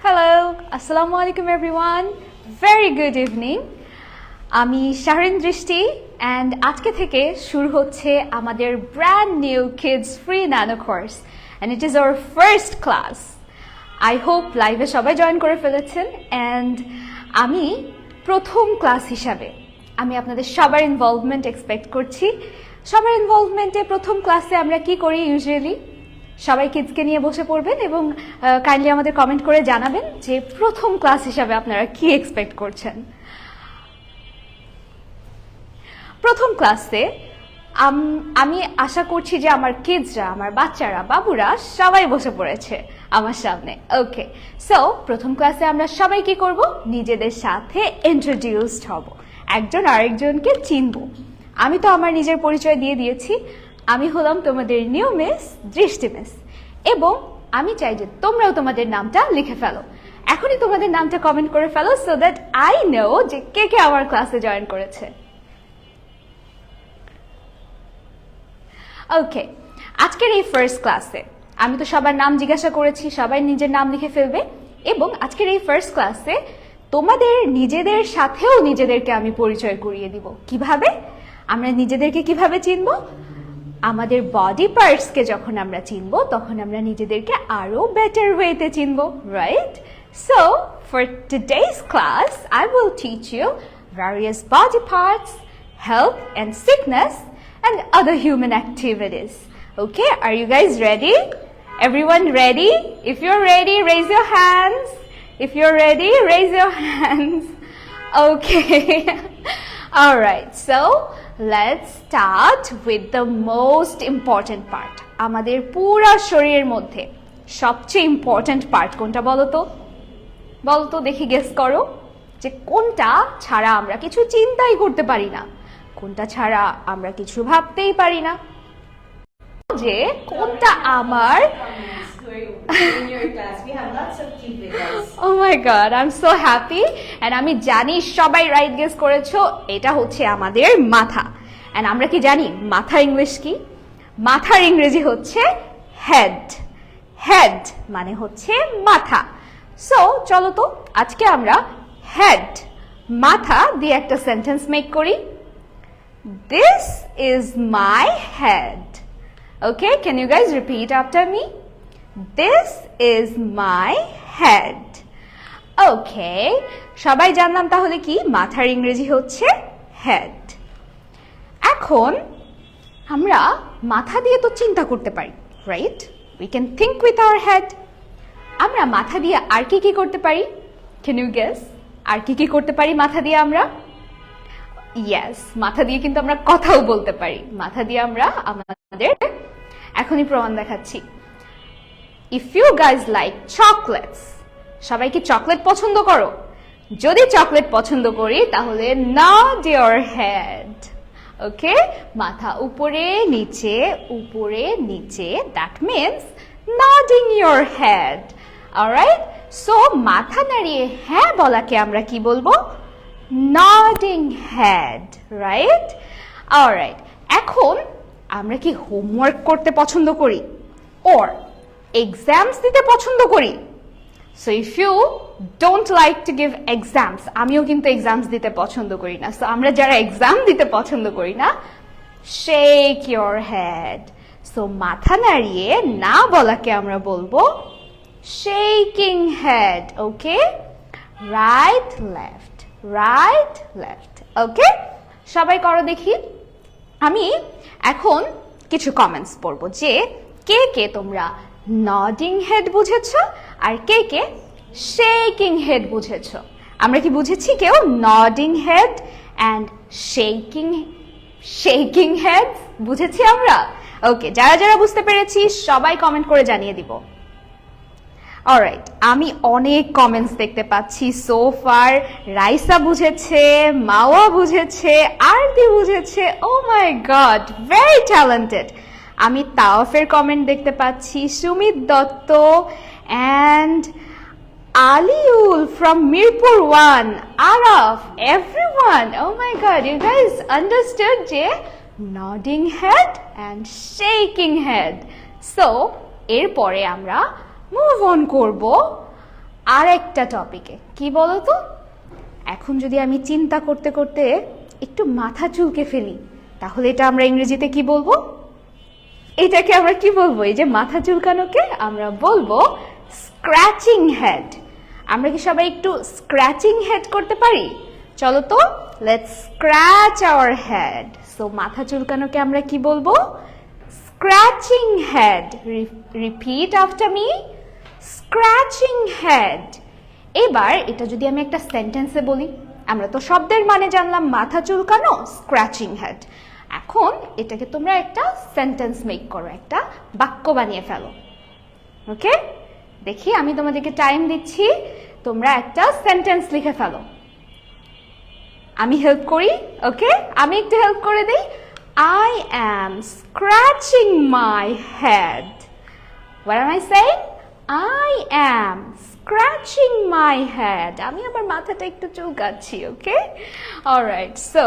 Hello, Assalamu alaikum everyone. Very good evening. আমি শাহরিন দৃষ্টি and আজকে থেকে শুরু হচ্ছে আমাদের brand new kids free nano course and it is our first class. I hope live এ সবাই জয়েন করে ফেলেছেন and আমি প্রথম ক্লাস হিসাবে আমি আপনাদের সবার ইনভলভমেন্ট এক্সপেক্ট করছি। সবার ইনভলভমেন্টে প্রথম ক্লাসে আমরা কি করি ইউজুয়ালি সবাই কিডসকে নিয়ে বসে পড়বেন এবং কাইন্ডলি আমাদের কমেন্ট করে জানাবেন যে প্রথম ক্লাস হিসাবে আপনারা কি এক্সপেক্ট করছেন। প্রথম ক্লাসে আমি আশা করছি যে আমার কিডসরা, আমার বাচ্চারা, বাবুরা সবাই বসে পড়েছে আমার সামনে। ওকে, সো প্রথম ক্লাসে আমরা সবাই কি করব? নিজেদের সাথে ইন্ট্রোডিউসড হব, একজন আরেকজনকে চিনব। আমি তো আমার নিজের পরিচয় দিয়ে দিয়েছি, আমি হলাম তোমাদের নিউ মিস দৃষ্টি মিস এবং আমি চাই যে তোমরাও তোমাদের নামটা লিখে ফেলো। এখনই তোমাদের নামটা কমেন্ট করে ফেলো সো দ্যাট আই নো যে কে কে আমার ক্লাসে জয়েন করেছে। ওকে, আজকের এই ফার্স্ট ক্লাসে আমি তো সবার নাম জিজ্ঞাসা করেছি, সবাই নিজের নাম লিখে ফেলবে এবং আজকের এই ফার্স্ট ক্লাসে তোমাদের নিজেদের সাথেও নিজেদেরকে আমি পরিচয় করিয়ে দিব। কিভাবে আমরা নিজেদেরকে কিভাবে চিনবো? আমাদের বডি পার্টসকে যখন আমরা চিনবো তখন আমরা নিজেদেরকে আরো বেটার ওয়েতে চিনবো, right? So for today's class I will teach you various body parts, health and sickness and other human activities. Okay, are you guys ready? Everyone ready? If you're ready, raise your hands. If you're ready, raise your hands. Okay. All right, so let's start with the most important part. আমাদের পুরো শরীরের মধ্যে সবচেয়ে important part কোনটা বলো তো? বলো তো, দেখি গেস করো যে কোনটা ছাড়া আমরা কিছু চিন্তাই করতে পারি না, কোনটা ছাড়া আমরা কিছু ভাবতেই পারি না, যে কোনটা আমার Oh my god, I'm so happy and আমি জানি সবাই রাইট গেস করেছো, এটা হচ্ছে আমাদের মাথা। and আমরা কি জানি মাথা ইংলিশ কি? মাথার ইংরেজি হচ্ছে হেড। হেড মানে হচ্ছে মাথা। সো চলো তো আজকে আমরা হেড, মাথা দিয়ে একটা সেন্টেন্স মেক করি। This is my head. Okay, can you guys repeat after me? This is my head. Okay, সবাই জানলাম তাহলে কি মাথার ইংরেজি হচ্ছে হেড। এখন আমরা মাথা দিয়ে তো চিন্তা করতে পারি, right? We can think with our head. আমরা মাথা দিয়ে আর কি কি করতে পারি? Can you guess? আর কি কি করতে পারি মাথা দিয়ে আমরা? Yes, মাথা দিয়ে কিন্তু আমরা কথাও বলতে পারি। মাথা দিয়ে আমরা আমাদের এখনই প্রমাণ দেখাচ্ছি। If you guys like chocolates, সবাই কি চকলেট পছন্দ করো? যদি চকলেট পছন্দ করি তাহলে nod your head. Okay, মাথা উপরে নিচে উপরে নিচে, that means nodding your head. Alright, so মাথা নাড়িয়ে হ্যাঁ বলাকে আমরা কি বলবো? Nodding head, right? Alright, এখন আমরা কি হোমওয়ার্ক করতে পছন্দ করি or এক্সামস দিতে পছন্দ করি? So if you don't like to give exams, আমিও কিন্তু এক্সামস দিতে পছন্দ করি না। সো আমরা যারা এক্সাম দিতে পছন্দ করি না, শেক ইয়োর হেড। সো মাথা নাড়িয়ে না বলাকে আমরা বলবো শেকিং হেড। ওকে, রাইট লেফট, রাইট লেফট। ওকে, সবাই করো দেখি। আমি এখন কিছু কমেন্টস পড়বো যে কে কে তোমরা নডিং হেড বুঝেছো আর কে কে শেকিং হেড বুঝেছো। আমরা কি বুঝেছি কেউ নডিং হেড অ্যান্ড শেকিং হেড বুঝেছি আমরা? ওকে, যারা যারা বুঝতে পেরেছি সবাই কমেন্ট করে জানিয়ে দিব। অলরাইট, আমি অনেক কমেন্টস দেখতে পাচ্ছি সো ফার। রাইসা বুঝেছে, মাওয়া বুঝেছে, আরতি বুঝেছে। Oh my god, very talented. আমি তাওয়াফের কমেন্ট দেখতে পাচ্ছি, Sumit Dutta and Aliul from Mirpur 1, Araf, everyone. Oh my god, you guys understood যে nodding head and shaking head. So এরপরে আমরা মুভ অন করব আরেকটা টপিকে। কি বলো তো? এখন যদি আমি চিন্তা করতে করতে একটু মাথা চুলকে ফেলি, তাহলে এটা আমরা ইংরেজিতে কি বলবো? এটাকে আমরা কি বলবো? এই যে মাথা চুলকানোকে আমরা বলবো স্ক্র্যাচিং হেড। আমরা কি সবাই একটু স্ক্র্যাচিং হেড করতে পারি? চলো তো, let's scratch our head. So মাথা চুলকানোকে আমরা কি বলবো? Scratching head. Repeat after me, scratching head. এবার এটা যদি আমি একটা সেন্টেন্সে বলি, আমরা তো শব্দের মানে জানলাম মাথা চুলকানো, স্ক্র্যাচিং হেড। এখন এটাকে তোমরা একটা সেন্টেন্স মেক করো, একটা বাক্য বানিয়ে ফেলো। ওকে, দেখি আমি তোমাদেরকে টাইম দিচ্ছি, তোমরা একটা সেন্টেন্স লিখে ফেলো। আমি হেল্প করি, ওকে? আমি একটু হেল্প করে দিই। I am scratching my head. What am I saying? I am scratching my head. আমি আমার মাথাটা একটু চুলকাচ্ছি, ওকে? Alright, so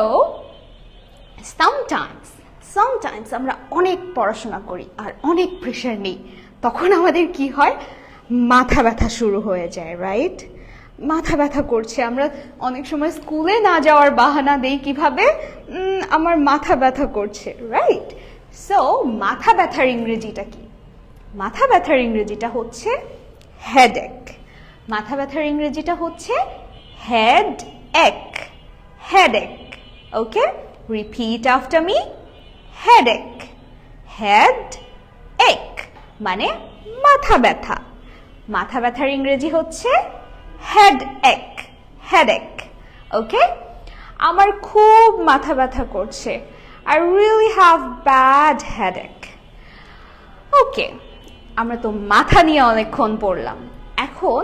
sometimes আমরা অনেক পড়াশোনা করি আর অনেক প্রেশার নিই, তখন আমাদের কি হয়? মাথা ব্যথা শুরু হয়ে যায়, রাইট? মাথা ব্যথা করছে, আমরা অনেক সময় স্কুলে না যাওয়ার বাহানা দেই কিভাবে? আমার মাথা ব্যথা করছে, রাইট? সো মাথা ব্যথার ইংরেজিটা কি? মাথা ব্যথার ইংরেজিটা হচ্ছে হেডেক। মাথা ব্যথার ইংরেজিটা হচ্ছে headache. Headache, okay? Repeat after me, headache. Headache মানে মাথা ব্যথা। মাথা ব্যথার ইংরেজি হচ্ছে হেডেক। হেডেক, ওকে? আমার খুব মাথা ব্যথা করছে। I really have bad headache. ওকে, আমরা তো মাথা নিয়ে অনেকক্ষণ পড়লাম। এখন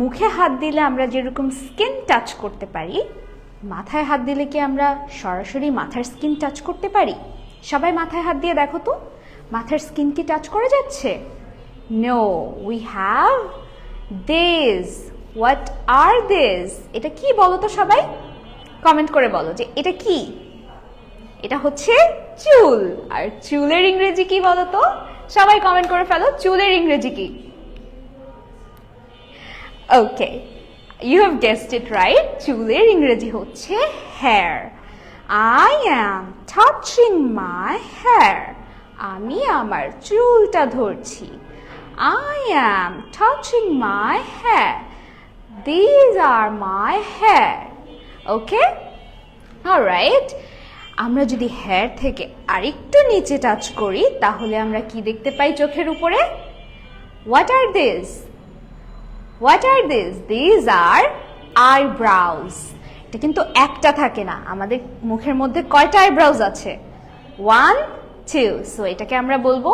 মুখে হাত দিলে আমরা যেরকম স্কিন টাচ করতে পারি, মাথায় হাত দিলে কি আমরা সরাসরি মাথার স্কিন টাচ করতে পারি? সবাই মাথায় হাত দিয়ে দেখো তো, মাথার স্কিন কি টাচ করা যাচ্ছে? No, we have this. What are this? এটা কি বলো তো সবাই? কমেন্ট করে বলো যে এটা কি। এটা হচ্ছে চুল। আর চুলের ইংরেজি কি বলো তো? সবাই কমেন্ট করে ফেলো, চুলের ইংরেজি কি? ওকে, you have guessed it right. চুলের ইংরেজি হচ্ছে hair. I am touching my hair. আমি আমার চুলটা ধরছি। I am touching my hair. These are my hair. Okay? Alright. আমরা যদি হেয়ার থেকে আরেকটু নিচে টাচ করি, তাহলে আমরা কি দেখতে পাই চোখের উপরে? What are these? What are these? These are eyebrows. এটা কিন্তু একটা থাকে না, আমাদের মুখের মধ্যে কয়টা আইব্রাউজ আছে? 1, 2. সো এটাকে আমরা বলবো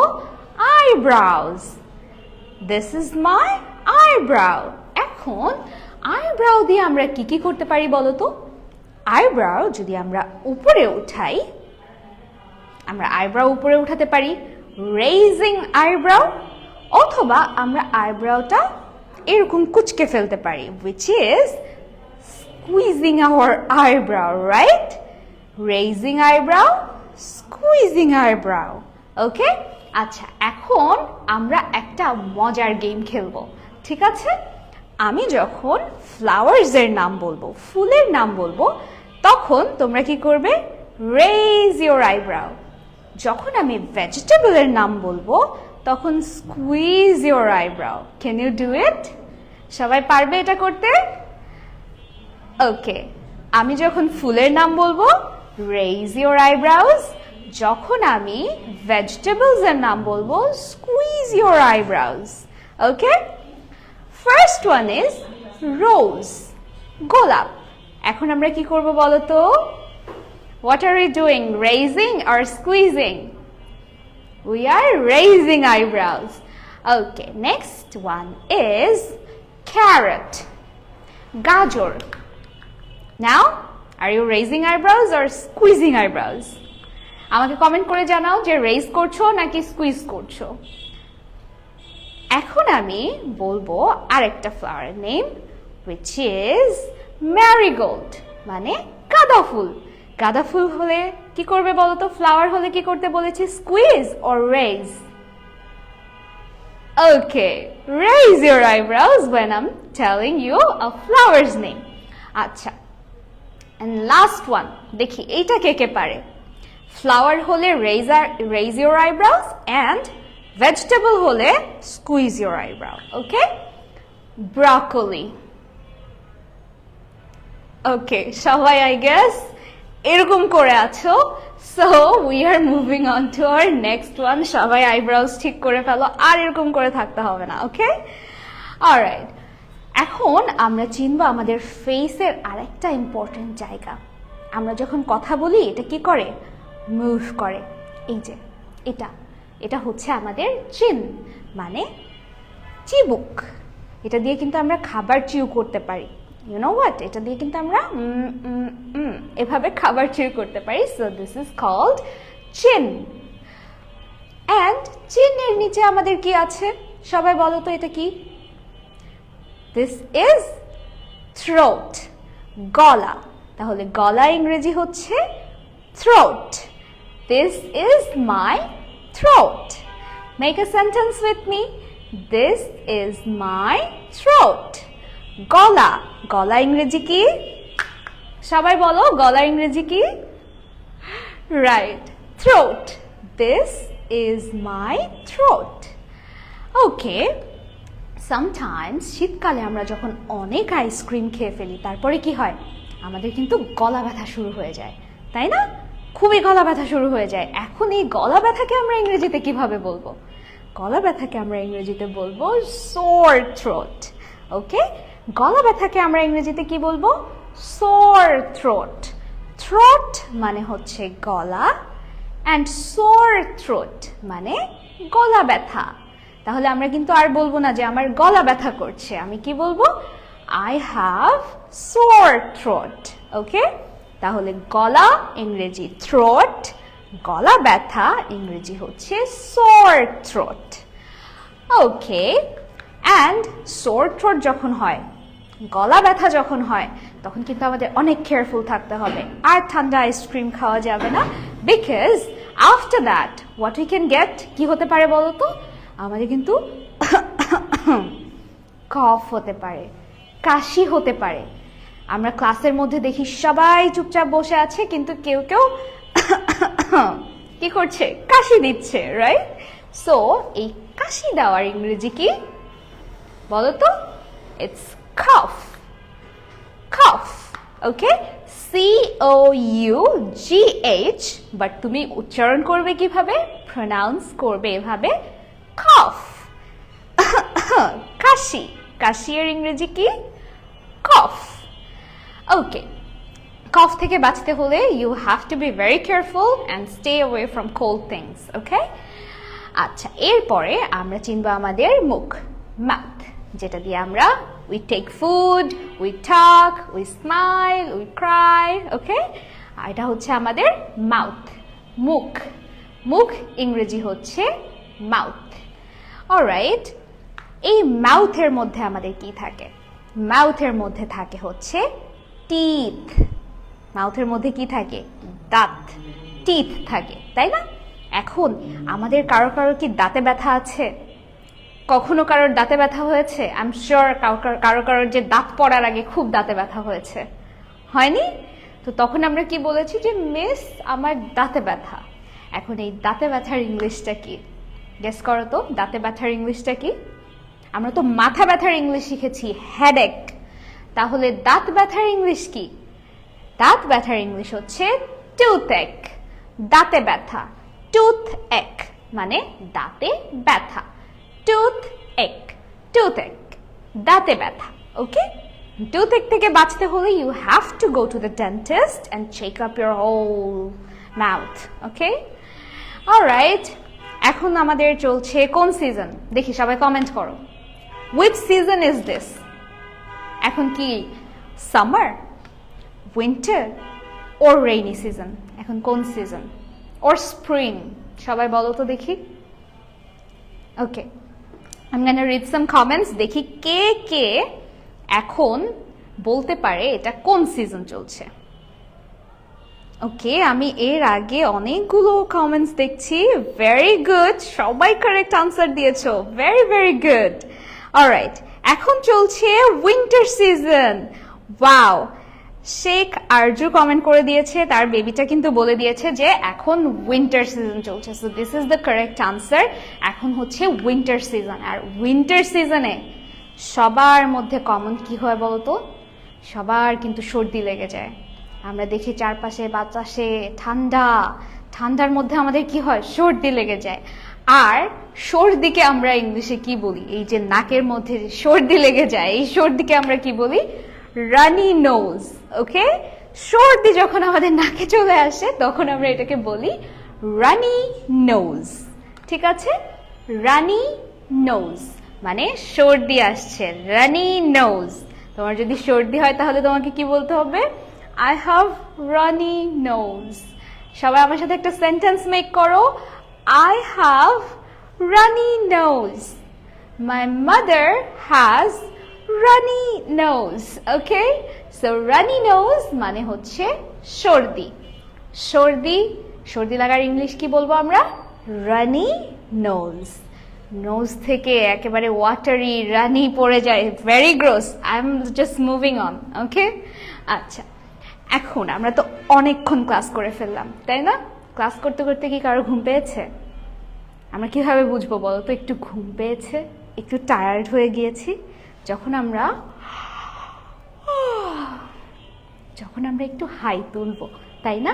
eyebrows. This is my eyebrow. এখন আইব্রাউ দিয়ে আমরা কি কি করতে পারি বলো তো? আইব্রাউ যদি আমরা উপরে উঠাই, আমরা আইব্রাউ উপরে উঠাতে পারি রেইজিং আইব্রাউ, অথবা আমরা আইব্রাউটা এরকম কুচকে ফেলতে পারি, which is squeezing our eyebrow, right? Raising eyebrow, squeezing eyebrow. Okay? আচ্ছা, এখন আমরা একটা মজার গেম খেলবো, ঠিক আছে? আমি যখন ফ্লাওয়ার্সের নাম বলবো, ফুলের নাম বলবো, তখন তোমরা কি করবে? Raise your eyebrow. যখন আমি ভেজিটেবলের নাম বলবো, তখন squeeze your eyebrow. Can you do it? সবাই পারবে এটা করতে? ওকে, আমি যখন ফুলের নাম বলবো, রেইজ ইওর আইব্রাউজ। যখন আমি ভেজিটেবলসের নাম বলবো, squeeze your eyebrows. Okay? First one is rose, গোলাপ। এখন আমরা কি করব বলো তো? What are we doing? Raising or squeezing? We are raising eyebrows. Okay, next one is carrot, gajor. Now, are you raising eyebrows or squeezing eyebrows? আমাকে comment করে জানাও যে রেইজ করছো নাকি স্কুইজ করছো। এখন আমি বলবো আরেকটা ফ্লাওয়ারের নেম, which is marigold, মানে গাঁদা ফুল। গাঁদা ফুল হলে কি করবে বলো তো? ফ্লাওয়ার হলে কি করতে বলেছি? Squeeze or raise? Okay, raise your eyebrows when I'm telling you a flower's name. আচ্ছা, and last one, দেখি এইটা কে কে পারে? Flower হলে raise your eyebrows and vegetable হলে squeeze your eyebrow. Okay? Broccoli. Okay, সবাই I guess এরকম করে আছো. So we are moving on to our next one. সবাই eyebrows ঠিক করে ফেলো, আর এরকম করে থাকতে হবে না. Okay? Alright. এখন আমরা চিনবো আমাদের ফেসের আরেকটা ইম্পর্টেন্ট জায়গা. আমরা যখন কথা বলি এটা কি করে? মুভ করে. এই যে এটা হচ্ছে আমাদের চিন, মানে চিবুক. এটা দিয়ে কিন্তু আমরা খাবার চিউ করতে পারি. You know what? এটা দিয়ে কিন্তু আমরা এভাবে খাবার চিউ করতে পারি. So this is called chin. And chin এর নিচে আমাদের কি আছে? সবাই বলো তো এটা কি? This is throat. গলা. তাহলে গলা ইংরেজি হচ্ছে throat. This is my throat. Make a sentence with me. This is my throat. গলা. গলা ইংরেজি কি? সবাই বলো গলা ইংরেজি কি? Right. Throat. This is my throat. Okay. Sometimes শীতকালে আমরা যখন অনেক আইসক্রিম খেয়ে ফেলি তারপরে কি হয়? আমাদের কিন্তু গলা ব্যথা শুরু হয়ে যায়, তাই না? খুবই গলা ব্যথা শুরু হয়ে যায়. এখন এই গলা ব্যথাকে আমরা ইংরেজিতে কিভাবে বলবো? গলা ব্যথাকে আমরা ইংরেজিতে বলবো sore throat. ওকে, গলা ব্যথাকে আমরা ইংরেজিতে কি বলবো? sore throat. throat মানে হচ্ছে গলা and sore throat মানে গলা ব্যথা. তাহলে আমরা কিন্তু আর বলবো না যে আমার গলা ব্যথা করছে. আমি কি বলবো? I have sore throat. ওকে, তাহলে গলা ইংরেজি throat, গলা ব্যথা ইংরেজি হচ্ছে sore throat. Okay, and sore throat যখন হয়, গলা ব্যথা যখন হয়, তখন কিন্তু আমাদের অনেক কেয়ারফুল থাকতে হবে. আর ঠান্ডা আইসক্রিম খাওয়া যাবে না, because after that what we can get কি হতে পারে বলো তো? আমাদের কিন্তু কফ হতে পারে, কাশি হতে পারে. আমরা ক্লাসের মধ্যে দেখি সবাই চুপচাপ বসে আছে, কিন্তু কেউ কেউ কি করছে? কাশি দিচ্ছে, রাইট? সো এই কাশি দেওয়ার ইংরেজি কি বলো তো? It's cough. cough. Okay, COUGH, but তুমি উচ্চারণ করবে কিভাবে? প্রনাউন্স করবে এভাবে, cough. কাশি. কাশির ইংরেজি কি? cough. ওকে, কফ থেকে বাঁচতে হলে you have to be very careful and stay away from cold things. ওকে, আচ্ছা, এরপরে আমরা চিনব আমাদের মুখ, mouth, যেটা দিয়ে আমরা we take food, we talk, we smile, we cry. ওকে, আর এটা হচ্ছে আমাদের mouth, মুখ. মুখ ইংরেজি হচ্ছে mouth. অলরাইট, এই মাউথের মধ্যে আমাদের কি থাকে? মাউথের মধ্যে থাকে হচ্ছে টিথ. মাউথের মধ্যে কি থাকে? দাঁত, টিথ থাকে, তাই না? এখন আমাদের কারো কারো কি দাঁতে ব্যথা আছে? কখনো কারোর দাঁতে ব্যথা হয়েছে? আই এম শিওর কারো কারোর যে দাঁত পড়ার আগে খুব দাঁতে ব্যথা হয়েছে, হয়নি? তো তখন আমরা কি বলেছি? যে মিস আমার দাঁতে ব্যথা. এখন এই দাঁতে ব্যথার ইংলিশটা কি? গেস করো তো, দাঁতে ব্যথার ইংলিশটা কি? আমরা তো মাথা ব্যথার ইংলিশ শিখেছি, হেডেক. তাহলে দাঁত ব্যথার ইংলিশ কি? দাঁত ব্যথার ইংলিশ হচ্ছে টুথএক. দাঁতে ব্যথা, টুথএক মানে দাঁতে ব্যথা. টুথএক, টুথএক, দাঁতে ব্যথা. ওকে, টুথএক থেকে বাঁচতে হলে you have to go to the dentist and check up your whole mouth. Okay, alright, এখন আমাদের চলছে কোন সিজন? দেখি সবাই কমেন্ট করো. Which season is this? এখন কি summer, winter or rainy season? এখন কোন সিজন? or spring? সবাই বলো তো দেখি. Okay, I'm gonna read some comments. দেখি কে কে এখন বলতে পারে এটা কোন সিজন চলছে. ওকে, আমি এর আগে অনেকগুলো কমেন্টস দেখছি. ভেরি গুড, সবাই কারেক্ট আনসার দিয়েছো. Very very good. অলরাইট, এখন চলছে winter season. Wow, Sheikh Arzu comment করে দিয়েছে, তার বেবিটা কিন্তু বলে দিয়েছে যে এখন উইন্টার সিজন চলছে। So this is the correct answer. এখন হচ্ছে উইন্টার সিজন, আর উইন্টার সিজনে সবার মধ্যে কমন কি হয় বলতো? সবার কিন্তু সর্দি লেগে যায়। আমরা দেখি চারপাশে বাতাসে ঠান্ডা, ঠান্ডার মধ্যে আমাদের কি হয়? সর্দি লেগে যায়। আর সর্দিকে আমরা ইংলিশে কি বলি? এই যে নাকের মধ্যে সর্দি লেগে যায়, এই সর্দিকে আমরা কি বলি? রানি নোজ। ওকে, সর্দি যখন আমাদের নাকে চলে আসে তখন আমরা এটাকে বলি রানি নোজ। ঠিক আছে, রানি নোজ মানে সর্দি আসছে, রানি নোজ। তোমার যদি সর্দি হয় তাহলে তোমাকে কি বলতে হবে? I have runny nose. সবাই আমার সাথে একটা সেন্টেন্স মেক করো। I have runny nose. My mother has runny nose. Okay? So runny nose মানে হচ্ছে সর্দি। সর্দি, সর্দি লাগার ইংলিশ কি বলবো আমরা? রানি নোজ। নোজ থেকে একেবারে ওয়াটারি রানি পড়ে যায়, very gross. I am just moving on. Okay, আচ্ছা, এখন আমরা তো অনেকক্ষণ ক্লাস করে ফেললাম, তাই না? ক্লাস করতে করতে কি কারো ঘুম পেয়েছে? আমরা কিভাবে বুঝবো বলো তো একটু ঘুম পেয়েছে, একটু টায়ার্ড হয়ে গিয়েছি? যখন আমরা একটু হাই তুলবো, তাই না?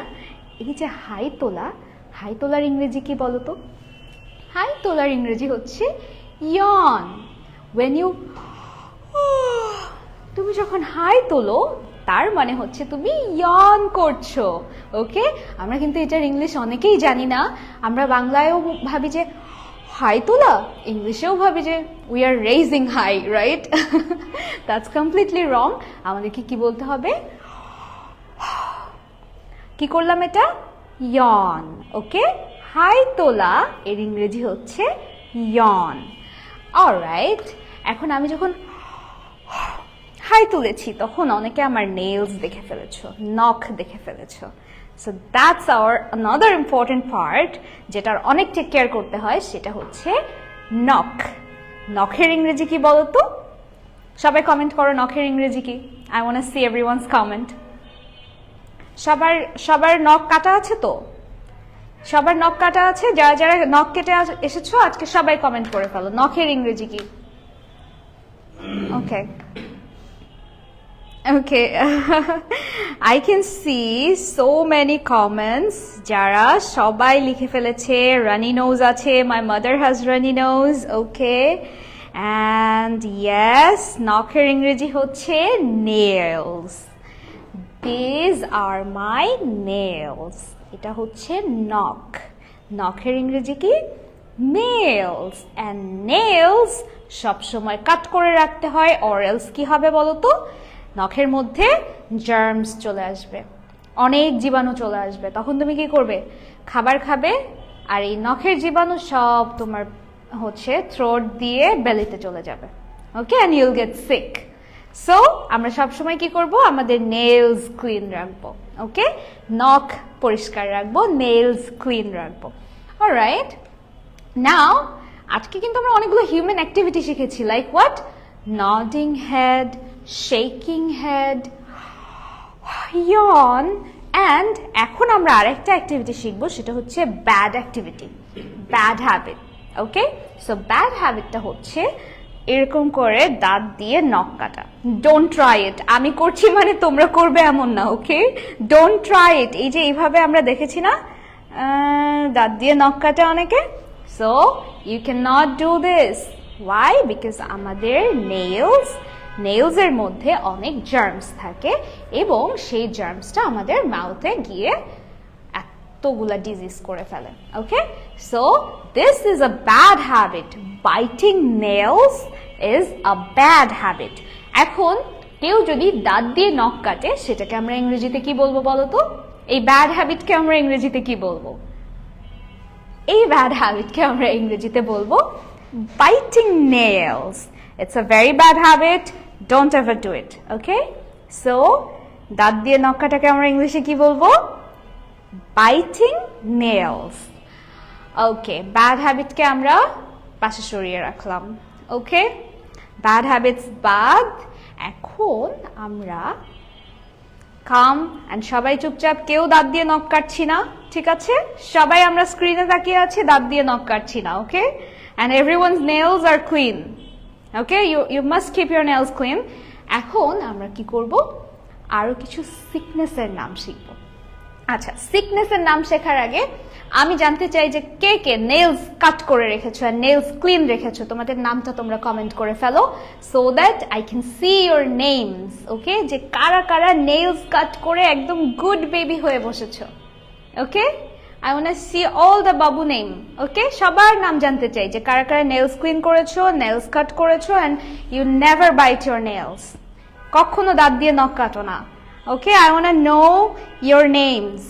এই যে হাই তোলা, হাই তোলার ইংরেজি কি বলো তো? হাই তোলার ইংরেজি হচ্ছে ইয়ন। when you তুমি যখন হাই তোলো তার মানে হচ্ছে তুমি ইয়ন করছো। ওকে, আমরা কিন্তু এটার ইংলিশ অনেকেই জানি না। আমরা বাংলায়ও ভাবি যে হাই তোলা, ইংলিশেও ভাবি যে we are raising high, right? That's completely wrong. আমাদেরকে কি বলতে হবে? কি করলাম এটা? ইয়ন। ওকে, হাই তোলা এর ইংরেজি হচ্ছে ইয়ন। অলরাইট, এখন আমি যখন হাই তুলেছি তখন অনেকে আমার নেলস দেখে ফেলেছো, নখ দেখে ফেলেছো। So that's our another important part, যেটার অনেক টেক কেয়ার করতে হয়, সেটা হচ্ছে নখ। নখের ইংরেজি কি বলো তো? সবাই কমেন্ট করো, নখের ইংরেজি কি? I want to see everyone's comment. সবার নখ কাটা আছে তো? সবার নখ কাটা আছে? যারা যারা নখ কেটে এসেছো আজকে সবাই কমেন্ট করে ফেলো, নখের ইংরেজি কি? ওকে, okay. I can see so many comments. যারা সবাই লিখে ফেলেছে runny nose আছে, my mother has runny nose. Okay, and yes, নখের ইংরেজি হচ্ছে nails. These are my nails. এটা হচ্ছে নখ। নখের ইংরেজি কি? nails. And nails সবসময় কাট করে রাখতে হয়, or else কি হবে বলো তো? নখের মধ্যে জার্মস চলে আসবে, অনেক জীবাণু চলে আসবে। তখন তুমি কি করবে? খাবার খাবে, আর এই নখের জীবাণু সব তোমার হচ্ছে থ্রোট দিয়ে বেলিতে চলে যাবে। Okay, and you'll get sick. So আমরা সবসময় কি করব? আমাদের নেলস ক্লিন রাখবো। ওকে, নখ পরিষ্কার রাখবো, নেলস ক্লিন রাখবো। অলরাইট, নাও আজকে কিন্তু আমরা অনেকগুলো হিউম্যান অ্যাক্টিভিটি শিখেছি, like what? nodding head, shaking head, yawn, and এখন আমরা আরেকটা অ্যাক্টিভিটি শিখবো, সেটা হচ্ছে ব্যাড অ্যাক্টিভিটি, ব্যাড হ্যাবিট। ওকে, সো ব্যাড হ্যাবিটটা হচ্ছে এরকম করে দাঁত দিয়ে নখ কাটা। Don't try it. আমি করছি মানে তোমরা করবে এমন না। ওকে, ডোন্ট ট্রাই ইট। এই যে এইভাবে আমরা দেখেছি না দাঁত দিয়ে নখ কাটা অনেকে, so you can not do this. Why? Because আমাদের নেইলস এর মধ্যে অনেক জার্মস থাকে এবং সেই জার্মসটা আমাদের মাউথে গিয়ে এতগুলা ডিজিজ করে ফেলে। Okay, so this is a bad habit. Biting nails is a bad habit. এখন কেউ যদি দাঁত দিয়ে নখ কাটে, সেটাকে আমরা ইংরেজিতে কি বলবো বলো তো? এই ব্যাড হ্যাবিটকে আমরা ইংরেজিতে কি বলবো? এই ব্যাড হ্যাবিটকে আমরা ইংরেজিতে বলবো biting nails. It's a very bad habit. Don't ever do it. Okay? So, দাঁত দিয়ে নখ কাটাকে আমরা ইংলিশে কি বলবো? biting nails. Okay, bad habit কে আমরা পাশে সরিয়ে রাখলাম। Okay? ব্যাড হ্যাবিটস বাদ। এখন আমরা কাম অ্যান্ড সবাই চুপচাপ, কেউ দাঁত দিয়ে নখ কাটছি না, ঠিক আছে? সবাই আমরা স্ক্রিনে তাকিয়ে আছি, দাঁত দিয়ে নখ কাটছি না, okay? And everyone's nails are clean, okay? You must keep your nails clean. এখন আমরা কি করব, আরো কিছু সিকনেসের নাম শিখব। আচ্ছা, সিকনেসের নাম শেখার আগে আমি জানতে চাই যে কে কে নেলস কাট করে রেখেছো আর নেলস ক্লিন রেখেছো। তোমাদের নামটা তোমরা কমেন্ট করে ফেলো, so that I can see your names, okay? যে কারা কারা নেলস কাট করে একদম গুড বেবি হয়ে বসেছো, okay? I want to see all the বাবু নেম, ওকে? সবার নাম জানতে চাই যে কারা কারা নেলস ক্লিন করেছো, নেলস কাট করেছো, and you never bite your nails, কখনো দাঁত দিয়ে নখ কাটো না, okay? I want to know your names.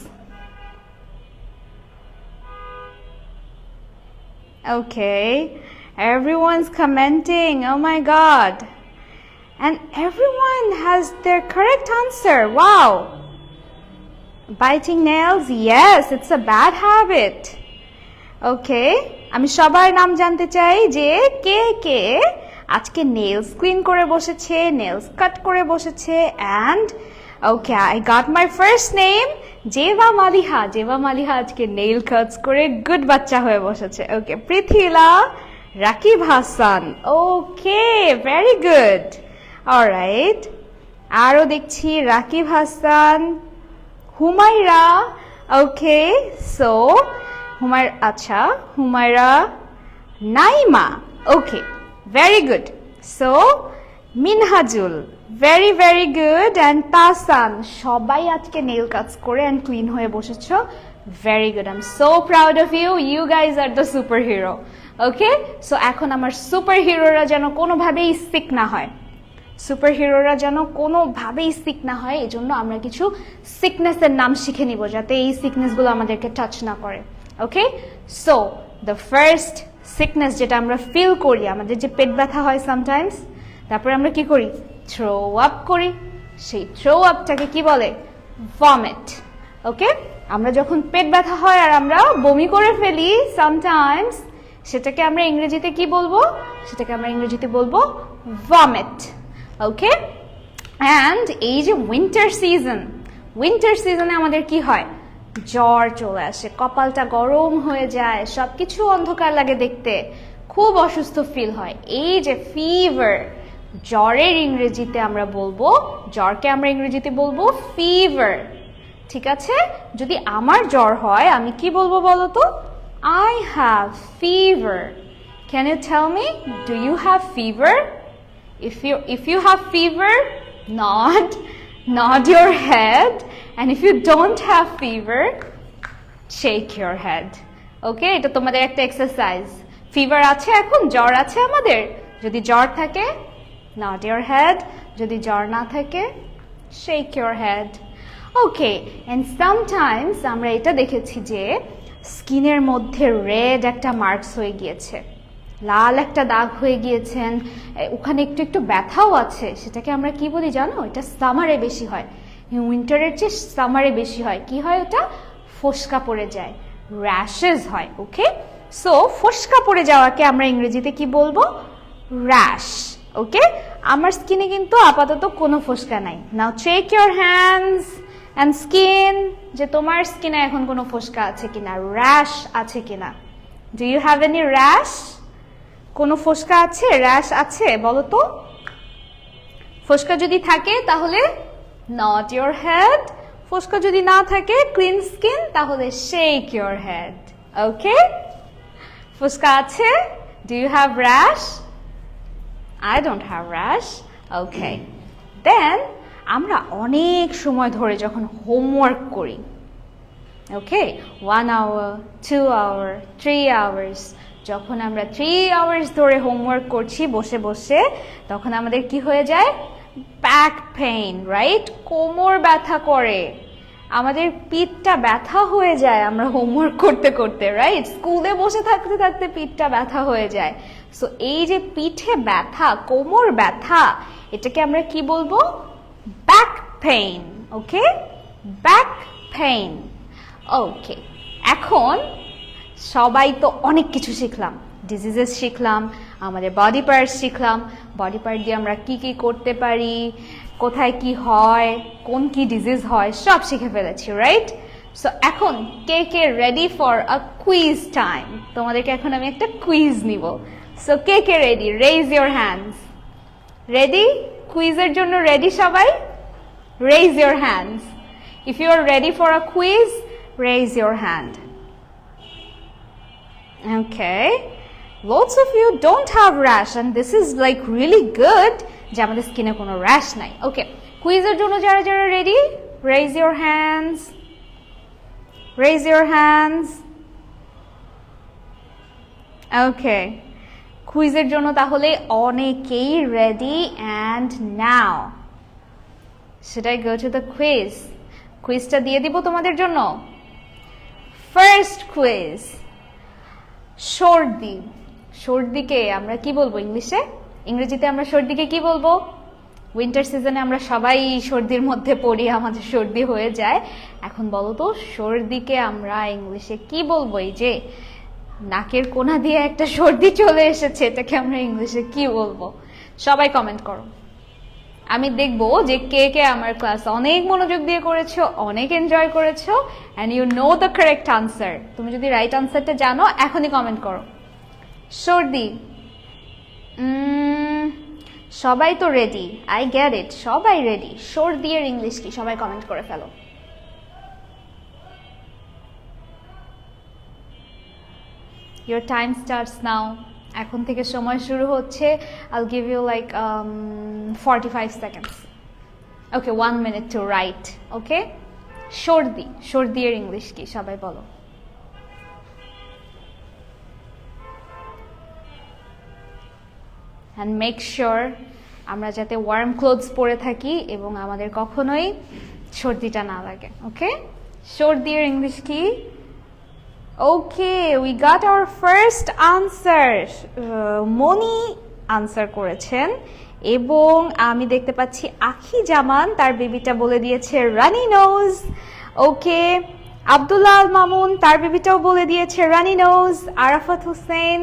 Okay, everyone's commenting. Oh my god. And everyone has their correct answer. Wow. Biting nails? Yes, it's a bad habit. Okay, আমি সবার নাম জানতে চাই যে কে কে আজকে নেলস ক্লিন করে বসেছে, নেলস কাট করে বসেছে। and okay, I got my first name, Zeba Maliha. Zeba Maliha আজকে নেইল কাটস করে গুড বাচ্চা হয়ে বসেছে। Okay, Prithila, Rakib Hasan, okay, very good, alright. আরো দেখছি রাকিব হাসান, হুমায়রা, ওকে, সো আচ্ছা, Humaira, Naima, okay, very good. So Minhajul, very very good. And Tasan, সবাই আজকে নেল কাটস করে অ্যান্ড ক্লিন হয়ে বসেছো, very good. I am so proud of you, you guys are the super hero, okay? So এখন আমার সুপার হিরোরা যেন কোনোভাবেই সিক না হয়, সুপার হিরোরা যেন কোনোভাবেই সিক না হয়, এই জন্য আমরা কিছু সিকনেসের নাম শিখে নিব যাতে এই সিকনেসগুলো আমাদেরকে টাচ না করে, ওকে? সো দ্য ফার্স্ট সিকনেস যেটা আমরা ফিল করি, আমাদের যে পেট ব্যথা হয় সামটাইমস, তারপরে আমরা কি করি, থ্রো আপ করি। সেই থ্রো আপটাকে কি বলে, ভমিট, ওকে? আমরা যখন পেট ব্যথা হয় আর আমরা বমি করে ফেলি সামটাইমস, সেটাকে আমরা ইংরেজিতে কি বলবো, সেটাকে আমরা ইংরেজিতে বলবো ভমিট, ওকে? অ্যান্ড এই যে উইন্টার সিজনে আমাদের কি হয়, জ্বর চলে আসে, কপালটা গরম হয়ে যায়, সবকিছু অন্ধকার লাগে দেখতে, খুব অসুস্থ ফিল হয়। এই যে ফিভার, জ্বরের ইংরেজিতে আমরা বলবো, জ্বরকে আমরা ইংরেজিতে বলবো ফিভার, ঠিক আছে? যদি আমার জ্বর হয় আমি কি বলবো বলো তো, I have fever. Can you tell me, do you have fever? If you have fever, nod your head, and if you don't have fever, shake your head. Okay, এটা তোমাদের একটা এক্সারসাইজ। ফিভার আছে, এখন জ্বর আছে আমাদের, যদি জ্বর থাকে nod your head, যদি জ্বর না থাকে shake your head. Okay, and sometimes আমরা এটা দেখেছি যে স্কিনের মধ্যে রেড একটা মার্কস হয়ে গিয়েছে, লাল একটা দাগ হয়ে গিয়েছেন, ওখানে একটু একটু ব্যথাও আছে, সেটাকে আমরা কি বলি জানো, এটা সামারে বেশি হয়, উইন্টারের চেয়ে সামারে বেশি হয়। কি হয় ওটা, ফোস্কা পড়ে যায়, র্যাশেস হয়, ওকে? সো ফোস্কা পড়ে যাওয়াকে আমরা ইংরেজিতে কি বলবো, র্যাশ, ওকে? আমার স্কিনে কিন্তু আপাতত কোনো ফোস্কা নাই। Now check your hands and skin, যে তোমার স্কিনে এখন কোনো ফোস্কা আছে কিনা, র্যাশ আছে কিনা। Do you have any rash? কোনো ফোস্কা আছে, র্যাশ আছে, বলো তো? ফোস্কা যদি থাকে তাহলে নট ইউর হেড, ফোস্কা যদি না থাকে, ক্লিন স্কিন, তাহলে শেক ইউর হেড, ওকে? ফোস্কা আছে, do you have rash? I don't have rash. Okay. Then আমরা অনেক সময় ধরে যখন হোমওয়ার্ক করি, ওকে, 1 hour, 2 hour, 3 hours, যখন আমরা 3 hours ধরে হোমওয়ার্ক করছি বসে বসে, তখন আমাদের কি হয়ে যায়, ব্যাক পেইন, রাইট? কোমর ব্যথা করে, আমাদের পিঠটা ব্যথা হয়ে যায় আমরা হোমওয়ার্ক করতে করতে, রাইট? স্কুলে বসে থাকতে থাকতে পিঠটা ব্যথা হয়ে যায়। সো এই যে পিঠে ব্যথা, কোমর ব্যথা, এটাকে আমরা কি বলবো, ব্যাক পেইন, ওকে? ব্যাক পেইন, ওকে। এখন সবাই তো অনেক কিছু শিখলাম, ডিজিজেস শিখলাম, আমাদের বডি পার্টস শিখলাম, বডি পার্ট দিয়ে আমরা কি কি করতে পারি, কোথায় কি হয়, কোন কি ডিজিজ হয়, সব শিখে ফেলেছি, রাইট? সো এখন কে কে ready for a quiz time? তোমাদেরকে এখন আমি একটা কুইজ নিব। সো কে কে ready? Raise your hands. Ready? কুইজের জন্য রেডি সবাই? Raise your hands. If you are ready for a quiz, raise your hand. Okay, lots of you don't have rash and this is like really good যে আমাদের স্কিনে কোনো rash নাই। ওকে, কুইজের জন্য যারা যারা ready, raise your hands, raise your hands. Okay, কুইজের জন্য তাহলে অনেকেই ready and now should I go to the quiz? কুইজটা দিয়ে দিব তোমাদের জন্য। ফার্স্ট কুইজ, সর্দি। সর্দিকে আমরা কি বলবো ইংলিশে? ইংরেজিতে আমরা সর্দিকে কি বলবো? উইন্টার সিজনে আমরা সবাই সর্দির মধ্যে পড়ি, আমাদের সর্দি হয়ে যায়। এখন বলো তো সর্দিকে আমরা ইংলিশে কি বলবো? এই যে নাকের কোনা দিয়ে একটা সর্দি চলে এসেছে, এটাকে আমরা ইংলিশে কি বলবো? সবাই কমেন্ট করো, আমি দেখবো যে কে কে আমার ক্লাস অনেক মনোযোগ দিয়ে করেছো, অনেক এনজয় করেছো, and you know the correct answer. তুমি যদি রাইট আনসারটা জানো এখনই কমেন্ট করো। সর্দি, সবাই তো রেডি, আই গেট ইট, সবাই রেডি। সর্দি এর ইংলিশ কি? সবাই কমেন্ট করে ফেলো। Your time starts now. এখন থেকে সময় শুরু হচ্ছে। I'll give you like 45 seconds. Okay, 1 minute to write. Okay? সর্দি, সর্দি এর ইংলিশ কি? সবাই বলো। And make sure আমরা যাতে ওয়ার্ম ক্লোথস পরে থাকি এবং আমাদের কখনোই সর্দিটা না লাগে। ওকে? সর্দি এর ইংলিশ কি? Okay, we got our first answer. Moni answer করেছেন এবং আমি দেখতে পাচ্ছি আখি জামান তার বেবিটা বলে দিয়েছে runny nose. Okay, Abdullah Al Mamun তার বেবিটাও বলে দিয়েছে runny nose. Arafat Hossain,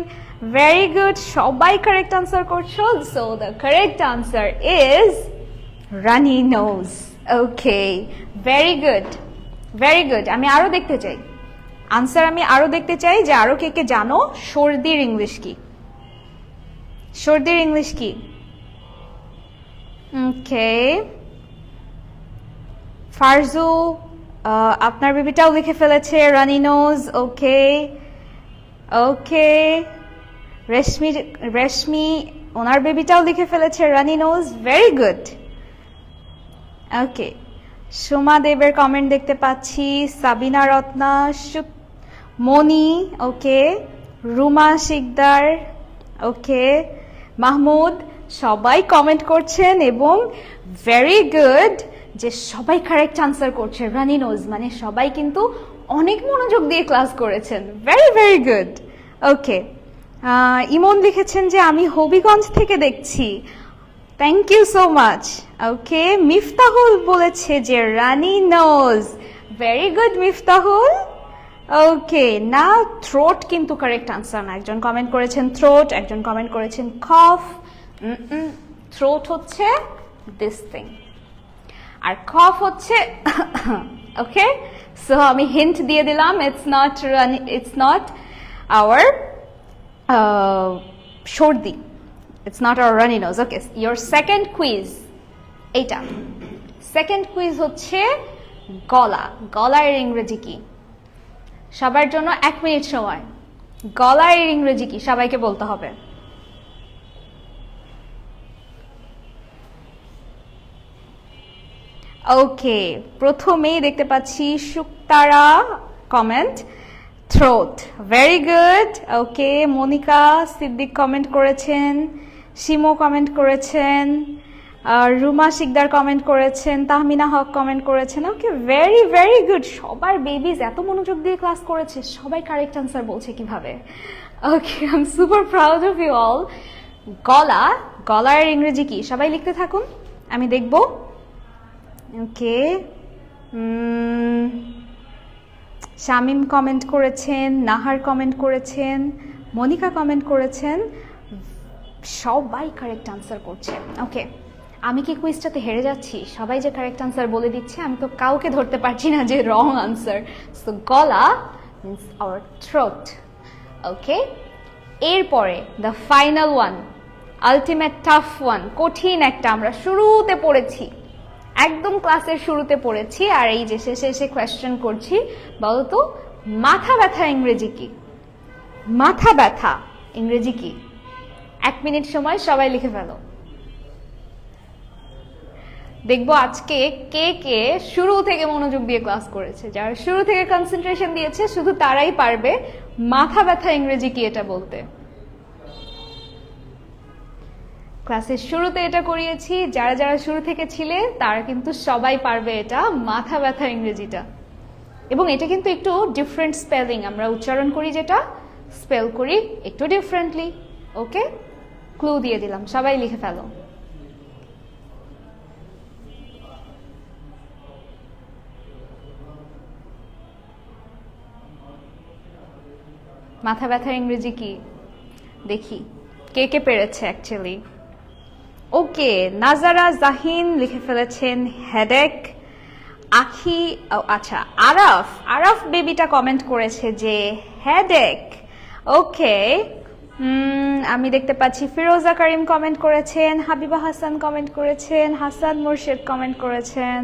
very good, সবাই কারেক্ট আনসার করছো। So the correct answer is runny nose. Okay, very good, very good. আমি আরো দেখতে চাই আনসার, আমি আরো দেখতে চাই যে আরো কে কে জানো সর্দির ইংলিশ কি? সর্দির ইংলিশ কি? ওকে, ফারজু আপনার বেবিটাও লিখে ফেলেছে রানি নোজ। ওকে ওকে, রেশমি ওনার বেবিটাও লিখে ফেলেছে runny nose. Very good. Okay, Suma দেবের কমেন্ট দেখতে পাচ্ছি, সাবিনা রত্না, মনি, ওকে, রুমা শিকদার, ওকে, মাহমুদ, সবাই কমেন্ট করছেন এবং ভেরি গুড যে সবাই কারেক্ট আনসার করছে রানি নোজ, মানে সবাই কিন্তু অনেক মনোযোগ দিয়ে ক্লাস করেছেন। Very very good. Okay, Emon লিখেছেন যে আমি হবিগঞ্জ থেকে দেখছি, thank you so much. Okay, Miftahul বলেছে যে runny nose. Very good Miftahul. Okay, না থ্রোট কিন্তু কারেক্ট আনসার না। একজন কমেন্ট করেছেন থ্রোট, একজন কমেন্ট করেছেন কফ। থ্রোট হচ্ছে দিস থিং আর কফ হচ্ছে ওকে। সো আমি হিন্ট দিয়ে দিলাম, ইটস নট আওয়ার সর্দি, it's not our runny nose. Okay, your second quiz এইটা। সেকেন্ড কুইজ হচ্ছে গলা। গলার ইংরেজি কি? সবার জন্য 1 মিনিট সময়। গলার ইংরেজি কি? সবাইকে বলতে হবে। ওকে, প্রথমেই দেখতে পাচ্ছি Suktara comment throat. Very good. Okay, Monika Siddique comment করেছেন, শিমো কমেন্ট করেছেন, রুমা শিকদার কমেন্ট করেছেন, তাহমিনা হক কমেন্ট করেছেন। ওকে, ভেরি ভেরি গুড। সবার বেবিজ এত মনোযোগ দিয়ে ক্লাস করেছে, সবাই কারেক্ট আনসার বলছে কিভাবে। Okay, I am super proud of you all. গলা, গলার ইংরেজি কি? সবাই লিখতে থাকুন, আমি দেখব। ওকে, শামিম কমেন্ট করেছেন, নাহার কমেন্ট করেছেন, মনিকা কমেন্ট করেছেন। সবাই কারেক্ট আনসার করছে। ওকে, আমি কি কুইজটাতে হেরে যাচ্ছি? সবাই যে কারেক্ট আনসার বলে দিচ্ছে, আমি তো কাউকে ধরতে পারছি না যে রং আনসার। সো গলা মিন্স আওয়ার থ্রোট। ওকে, এরপরে the final one, ultimate tough one, কঠিন একটা আমরা শুরুতে পড়েছি, একদম ক্লাসের শুরুতে পড়েছি, আর এই যে শেষে এসে কোয়েশ্চেন করছি। বলতো মাথা ব্যথা ইংরেজি কি? মাথা ব্যথা ইংরেজি কি? 1 মিনিট সময়, সবাই লিখে ফেলো। দেখবো আজকে কে কে শুরু থেকে মনোযোগ দিয়ে ক্লাস করেছে। যারা শুরু থেকে কনসেন্ট্রেশন দিয়েছে শুধু তারাই পারবে মাথা ব্যথা ইংরেজি কি এটা বলতে। ক্লাসের শুরুতে এটা করিয়েছি, যারা যারা শুরু থেকে ছিলে তারা কিন্তু সবাই পারবে এটা মাথা ব্যথা ইংরেজিটা। এবং এটা কিন্তু একটু ডিফারেন্ট স্পেলিং, আমরা উচ্চারণ করি যেটা, স্পেল করি একটু ডিফারেন্টলি। ওকে, ক্লু দিয়ে দিলাম, সবাই লিখে ফেলো। মাথা ব্যথার ইংরেজি কি? দেখি কে কে পেরেছে অ্যাকচুয়ালি। ওকে, নাজারা জাহিন লিখে ফেলেছেন হেডেক। আখি, আচ্ছা আরাফ বেবিটা কমেন্ট করেছে যে হেডেক। ওকে, আমি দেখতে পাচ্ছি ফিরোজা করিম কমেন্ট করেছেন, হাবিবা হাসান কমেন্ট করেছেন, হাসান মুর্শেদ কমেন্ট করেছেন,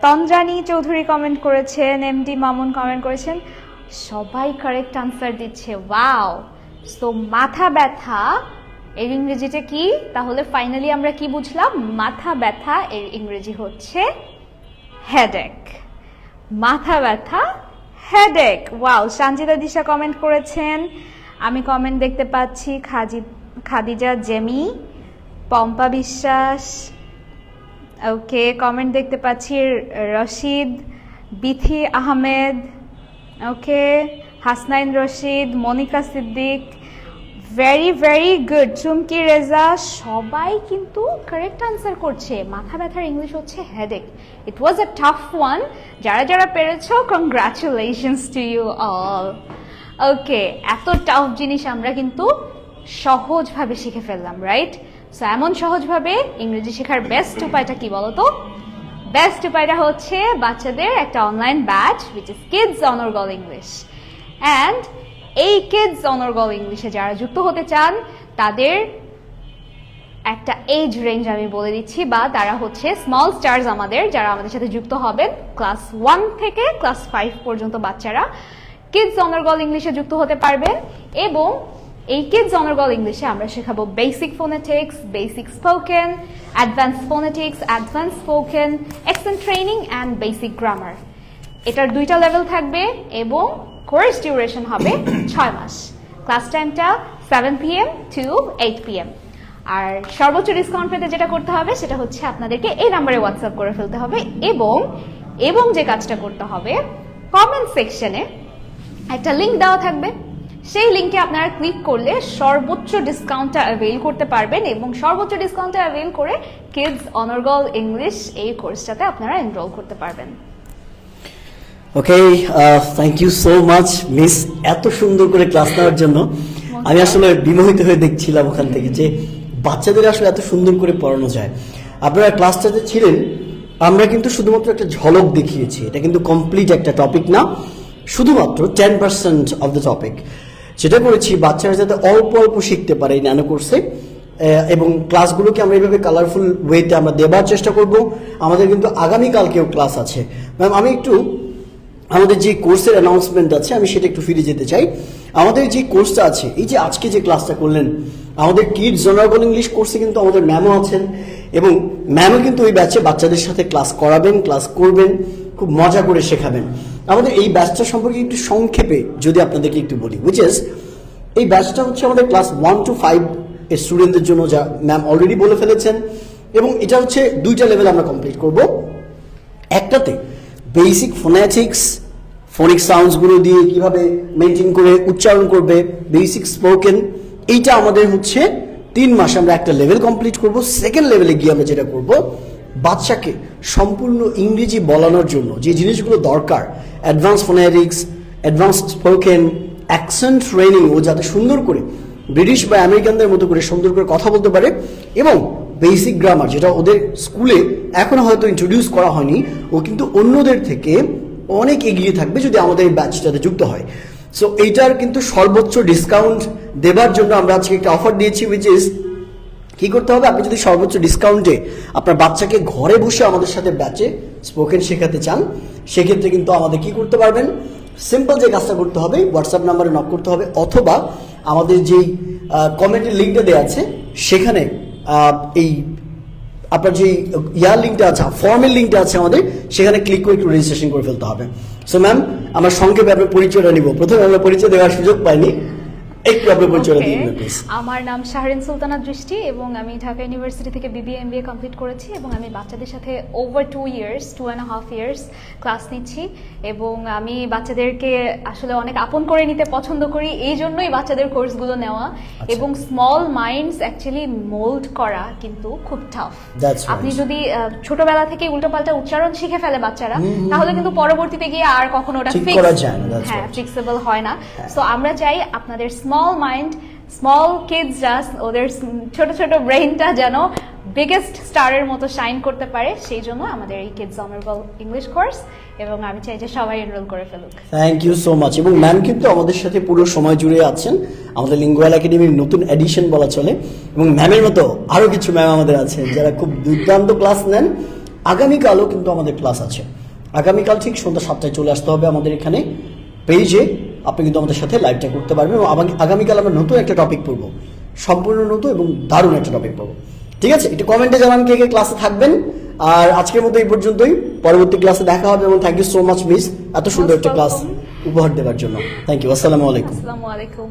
তন্দ্রানী চৌধুরী কমেন্ট করেছেন, এমডি মামুন কমেন্ট করেছেন। সবাই কারেক্ট আনসার দিচ্ছে, ওয়াও। সো মাথা ব্যথা এর ইংরেজিটা কি? তাহলে ফাইনালি আমরা কি বুঝলাম? মাথা ব্যথা এর ইংরেজি হচ্ছে হেডেক। মাথা ব্যথা হেডেক। ওয়াও, সঞ্জিতা দিশা কমেন্ট করেছেন, আমি কমেন্ট দেখতে পাচ্ছি খাদিজা জেমি, পম্পা বিশ্বাস। ওকে, কমেন্ট দেখতে পাচ্ছি রশিদ, বিথি আহমেদ, ওকে, Hasnain Rashid, Monika Siddique, very very good. চুমকি রেজা, সবাই কিন্তু কারেক্ট আনসার করছে। মাথা ব্যথার ইংলিশ হচ্ছে headache. It was a tough one. যারা যারা পেরেছো, কংগ্রাচুলেশনস টু ইউ অল। ওকে, এত টাফ জিনিস আমরা কিন্তু সহজভাবে শিখে ফেললাম, রাইট? সো এমন সহজভাবে ইংরেজি শেখার বেস্ট উপায়টা কি বলতো? বেস্ট উপায়টা হচ্ছে বাচ্চাদের একটা online batch, which is kids অনর্গল ইংলিশ। অ্যান্ড এই কিডস অনর্গল ইংলিশে যারা যুক্ত হতে চান তাদের একটা এজ রেঞ্জ আমি বলে দিচ্ছি, বা তারা হচ্ছে স্মল স্টার্স আমাদের, যারা আমাদের সাথে যুক্ত হবেন ক্লাস 1 থেকে ক্লাস 5 পর্যন্ত বাচ্চারা কিডস অনর্গল ইংলিশে যুক্ত হতে পারবেন। এবং এই কিডস অনর্গল ইংলিশে আমরা শেখাবো basic phonetics, basic spoken, advance phonetics, advance spoken, accent training and basic grammar. এটার 2টা লেভেল থাকবে এবং কোর্স ডিউরেশন হবে 6 মাস। ক্লাস টাইমটা 7 PM to 8 PM। আর সর্বোচ্চ ডিসকাউন্ট পেতে যেটা করতে হবে সেটা হচ্ছে আপনাদেরকে এই নাম্বারে হোয়াটসঅ্যাপ করে ফেলতে হবে, এবং যে কাজটা করতে হবে, কমেন্ট সেকশনে একটা লিঙ্ক দেওয়া থাকবে, সেই লিঙ্কে আপনারা ক্লিক করলে সর্বোচ্চ ডিসকাউন্টটা অ্যাভেল করতে পারবেন, এবং সর্বোচ্চ ডিসকাউন্টটা অ্যাভেল করে কিডস অনর্গল ইংলিশ এই কোর্সটাতে আপনারা এনরোল করতে পারবেন। Okay, thank you so much miss, এত সুন্দর করে ক্লাস নেওয়ার জন্য। আমি আসলে বিমোহিত হয়ে দেখছিলাম ওখান থেকে যে বাচ্চাদের আসলে এত সুন্দর করে পড়ানো যায়। আপনারা ক্লাসটাতে ছিলেন, আমরা কিন্তু শুধুমাত্র একটা ঝলক দেখিয়েছি, এটা কিন্তু কমপ্লিট একটা টপিক না, শুধুমাত্র 10% অফ দ্য টপিক। যেটা করেছি বাচ্চারা যাতে অল্প অল্প শিখতে পারে এই ন্যানো কোর্সে, এবং ক্লাসগুলোকে আমরা এইভাবে কালারফুল ওয়েতে আমরা দেবার চেষ্টা করব। আমাদের কিন্তু আগামীকালকেও ক্লাস আছে। ম্যাম, আমি একটু আমাদের যে কোর্সের অ্যানাউন্সমেন্ট আছে আমি সেটা একটু ফিরে যেতে চাই। আমাদের যে কোর্সটা আছে, এই যে আজকে যে ক্লাসটা করলেন, আমাদের কিডস অনার্বল ইংলিশ কোর্সে কিন্তু আমাদের ম্যামও আছেন, এবং ম্যামও কিন্তু ওই ব্যাচে বাচ্চাদের সাথে ক্লাস করাবেন, ক্লাস করবেন, খুব মজা করে শেখাবেন। আমাদের এই ব্যাচটা সম্পর্কে একটু সংক্ষেপে যদি আপনাদেরকে একটু বলি, উইচ ইজ এই ব্যাচটা হচ্ছে আমাদের ক্লাস 1 to 5 এর স্টুডেন্টদের জন্য, যা ম্যাম অলরেডি বলে ফেলেছেন, এবং এটা হচ্ছে 2টা লেভেল আমরা কমপ্লিট করব। একটাতে বেসিক ফোনেটিক্স, ফোনিক সাউন্ডসগুলো দিয়ে কিভাবে মেনটেন করে উচ্চারণ করবে, বেসিক স্পোকেন, এইটা আমাদের হচ্ছে 3 মাস আমরা একটা লেভেল কমপ্লিট করব। সেকেন্ড লেভেলে গিয়ে আমরা যেটা করব, বাচ্চাকে সম্পূর্ণ ইংরেজি বলানোর জন্য যে জিনিসগুলো দরকার, advance phonetics, advance spoken, accent training, ও যাতে সুন্দর করে ব্রিটিশ বা আমেরিকানদের মতো করে সুন্দর করে কথা বলতে পারে এবং বেসিক গ্রামার যেটা ওদের স্কুলে এখনো হয়তো ইন্ট্রোডিউস করা হয়নি, ও কিন্তু অন্যদের থেকে অনেক এগিয়ে থাকবে যদি আমাদের এই ব্যাচটাতে যুক্ত হয়। সো এইটার কিন্তু সর্বোচ্চ ডিসকাউন্ট দেবার জন্য আমরা আজকে একটা অফার দিয়েছি, উইচ ইজ কি করতে হবে, আপনি যদি সর্বোচ্চ ডিসকাউন্টে আপনার বাচ্চাকে ঘরে বসে আমাদের সাথে ব্যাচে স্পোকেন শেখাতে চান, সেক্ষেত্রে কিন্তু আমাদের কি করতে পারবেন, সিম্পল যে কাজটা করতে হবে, হোয়াটসঅ্যাপ নাম্বারে নক করতে হবে, অথবা আমাদের যেই কমেন্টের লিঙ্কটা দেওয়া আছে সেখানে এই আপনার যে ইয়ার লিঙ্কটা আছে, ফর্মের লিঙ্কটা আছে আমাদের, সেখানে ক্লিক করে একটু রেজিস্ট্রেশন করে ফেলতে হবে। সো ম্যাম, আমার সংক্ষেপে আপনার পরিচয়টা নিব। প্রথমে আমরা পরিচয় দেওয়ার সুযোগ পাইনি, একটু আপনার পরিচয়টা Okay. দিন প্লিজ। আমার নাম শাহরিন সুলতানা দৃষ্টি এবং আমি ঢাকা ইউনিভার্সিটি থেকে বিবিএ এমবিএ কমপ্লিট করেছি এবং আমি বাচ্চাদের সাথে ওভার 2.5 ইয়ার্স ক্লাস নিচ্ছি এবং আমি বাচ্চাদেরকে আসলে অনেক আপন করে নিতে পছন্দ করি, এই জন্যই বাচ্চাদের কোর্সগুলো নেওয়া। এবং স্মল মাইন্ডস অ্যাকচুয়ালি মোল্ড করা কিন্তু খুব টাফ। That's right. আপনি যদি ছোটবেলা থেকে উল্টোপাল্টা উচ্চারণ শিখে ফেলে বাচ্চারা, তাহলে কিন্তু পরবর্তীতে গিয়ে আর কখনো ওটা ঠিক করা যায় না, that's হ্যাঁ right. ফিক্সেবল হয় না। সো আমরা চাই আপনাদের স্মল মাইন্ড, স্মল কিডসরা ওদের ছোট ছোট ব্রেইনটা যেন বিগেস্ট স্টারের মতো শাইন করতে পারে, সেই জন্য আমাদের এই কিডস অনারেবল ইংলিশ কোর্স, এবং আমি চাই যে সবাই এনরোল করে ফেলুক। Thank you so much. এবং ম্যাম কিন্তু আমাদের সাথে পুরো সময় জুড়ে আছেন, আমাদের লিঙ্গুয়াল একাডেমির নতুন এডিশন বলা চলে, এবং ম্যামের মতো আরো কিছু ম্যাম আমাদের আছেন যারা খুব দুর্দান্ত ক্লাস নেন। আগামীকালও কিন্তু আমাদের ক্লাস আছে, আগামীকাল ঠিক সন্ধ্যা 7টায় চলে আসতে হবে আমাদের এখানে পেজে, আপনি কিন্তু আমাদের সাথে লাইভটা করতে পারবেন। এবং আগামীকাল আমরা নতুন একটা টপিক পড়বো, সম্পূর্ণ নতুন এবং দারুণ একটা টপিক পড়বো। ঠিক আছে, একটু কমেন্টে জানান কে কে ক্লাসে থাকবেন। আর আজকের মতো এই পর্যন্তই, পরবর্তী ক্লাসে দেখা হবে। এবং thank you so much miss, এত সুন্দর একটা ক্লাস উপহার দেওয়ার জন্য। থ্যাংক ইউ, আসসালামু আলাইকুম। আসসালামু আলাইকুম।